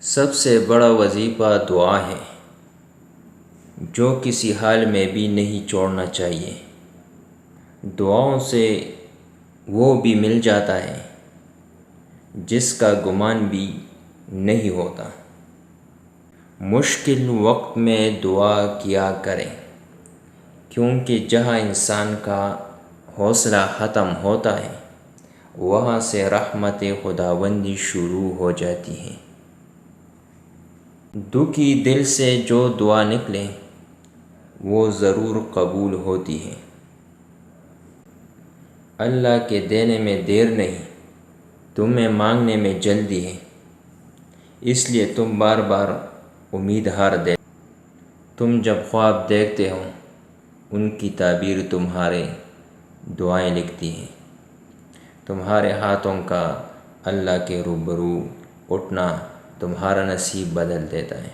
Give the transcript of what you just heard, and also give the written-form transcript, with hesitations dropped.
سب سے بڑا وظیفہ دعا ہے، جو کسی حال میں بھی نہیں چھوڑنا چاہیے۔ دعاؤں سے وہ بھی مل جاتا ہے جس کا گمان بھی نہیں ہوتا۔ مشکل وقت میں دعا کیا کریں، کیونکہ جہاں انسان کا حوصلہ ختم ہوتا ہے وہاں سے رحمت خداوندی شروع ہو جاتی ہے۔ دکھی دل سے جو دعا نکلے وہ ضرور قبول ہوتی ہے۔ اللہ کے دینے میں دیر نہیں، تمہیں مانگنے میں جلدی ہے، اس لیے تم بار بار امید ہار دے۔ تم جب خواب دیکھتے ہو ان کی تعبیر تمہارے دعائیں لکھتی ہیں۔ تمہارے ہاتھوں کا اللہ کے روبرو اٹھنا تمہارا نصیب بدل دیتا ہے۔